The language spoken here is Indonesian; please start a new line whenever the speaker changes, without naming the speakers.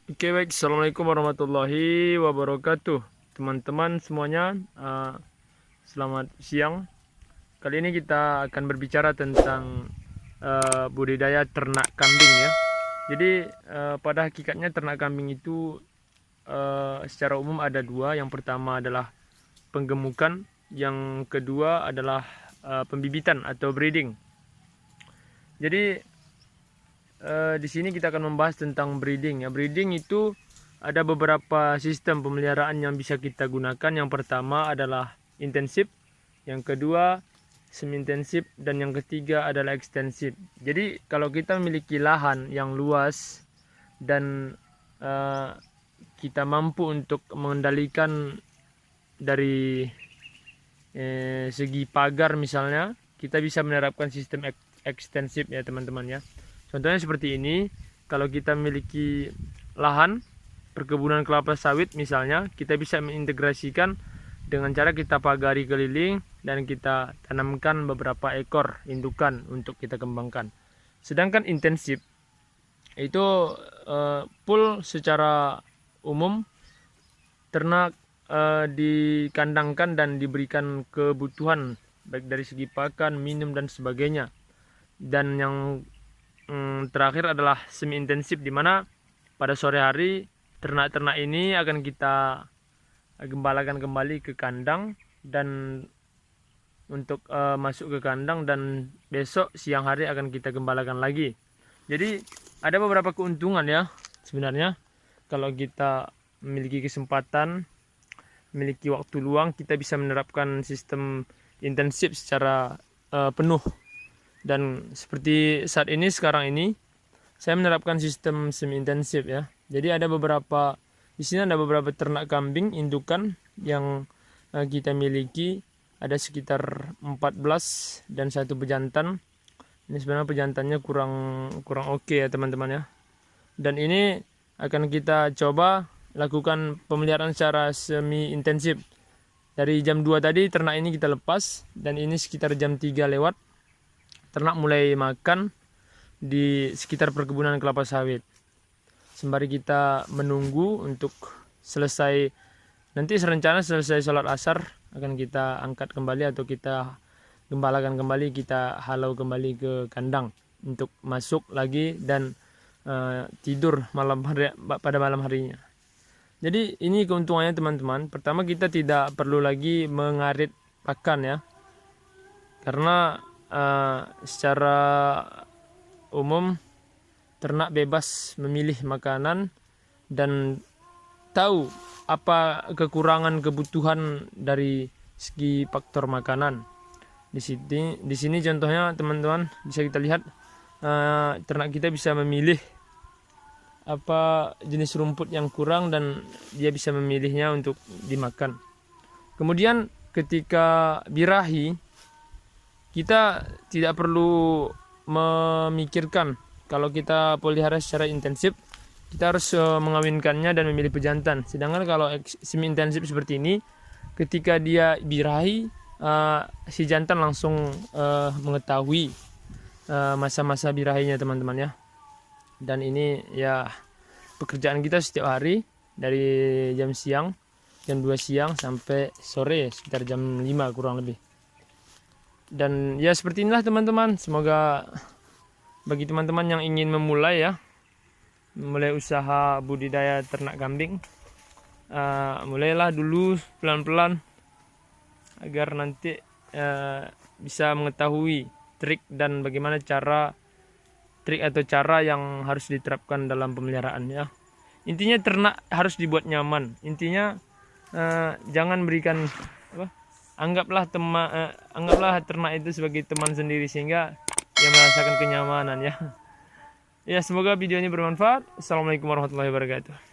Oke, baik. Assalamualaikum warahmatullahi wabarakatuh. Teman-teman semuanya, selamat siang. Kali ini kita akan berbicara tentang budidaya ternak kambing ya. Jadi pada hakikatnya ternak kambing itu secara umum ada dua. Yang pertama adalah penggemukan, yang kedua adalah pembibitan atau breeding. Jadi di sini kita akan membahas tentang breeding ya. Breeding itu ada beberapa sistem pemeliharaan yang bisa kita gunakan. Yang pertama adalah intensif, yang kedua semi intensif, dan yang ketiga adalah ekstensif. Jadi kalau kita memiliki lahan yang luas dan kita mampu untuk mengendalikan dari segi pagar misalnya, kita bisa menerapkan sistem ekstensif ya teman-teman ya. Contohnya seperti ini, kalau kita memiliki lahan perkebunan kelapa sawit misalnya, kita bisa mengintegrasikan dengan cara kita pagari keliling dan kita tanamkan beberapa ekor indukan untuk kita kembangkan. Sedangkan intensif itu full secara umum ternak dikandangkan dan diberikan kebutuhan baik dari segi pakan, minum dan sebagainya. Dan yang terakhir adalah semi intensif, di mana pada sore hari ternak-ternak ini akan kita gembalakan kembali ke kandang dan untuk masuk ke kandang, dan besok siang hari akan kita gembalakan lagi. Jadi ada beberapa keuntungan ya sebenarnya kalau kita memiliki kesempatan, memiliki waktu luang, kita bisa menerapkan sistem intensif secara penuh. Dan seperti saat ini, sekarang ini saya menerapkan sistem semi intensif ya. Jadi ada beberapa, di sini ada beberapa ternak kambing indukan yang kita miliki, ada sekitar 14 dan satu pejantan. Ini sebenarnya pejantannya kurang oke ya teman-teman ya. Dan ini akan kita coba lakukan pemeliharaan secara semi intensif. Dari jam 2 tadi ternak ini kita lepas, dan ini sekitar jam 3 lewat ternak mulai makan di sekitar perkebunan kelapa sawit. Sembari kita menunggu untuk selesai, nanti serencana selesai sholat asar akan kita angkat kembali atau kita gembalakan kembali, kita halau kembali ke kandang untuk masuk lagi dan tidur pada malam harinya. Jadi ini keuntungannya teman-teman. Pertama, kita tidak perlu lagi mengarit pakan ya, karena secara umum ternak bebas memilih makanan dan tahu apa kekurangan kebutuhan dari segi faktor makanan. Di sini contohnya teman-teman bisa kita lihat, ternak kita bisa memilih apa jenis rumput yang kurang dan dia bisa memilihnya untuk dimakan. Kemudian ketika birahi, kita tidak perlu memikirkan kalau kita pelihara secara intensif, kita harus mengawinkannya dan memilih pejantan. Sedangkan kalau semi intensif seperti ini, ketika dia birahi, si jantan langsung mengetahui masa-masa birahinya teman-teman ya. Dan ini ya pekerjaan kita setiap hari dari jam 2 siang sampai sore sekitar jam 5 kurang lebih. Dan ya seperti inilah teman-teman, semoga bagi teman-teman yang ingin memulai usaha budidaya ternak kambing, mulailah dulu pelan-pelan agar nanti bisa mengetahui trik dan bagaimana trik atau cara yang harus diterapkan dalam pemeliharaan ya. Intinya ternak harus dibuat nyaman. Intinya jangan berikan anggaplah ternak itu sebagai teman sendiri sehingga dia merasakan kenyamanan ya. Ya, semoga video ini bermanfaat. Assalamualaikum warahmatullahi wabarakatuh.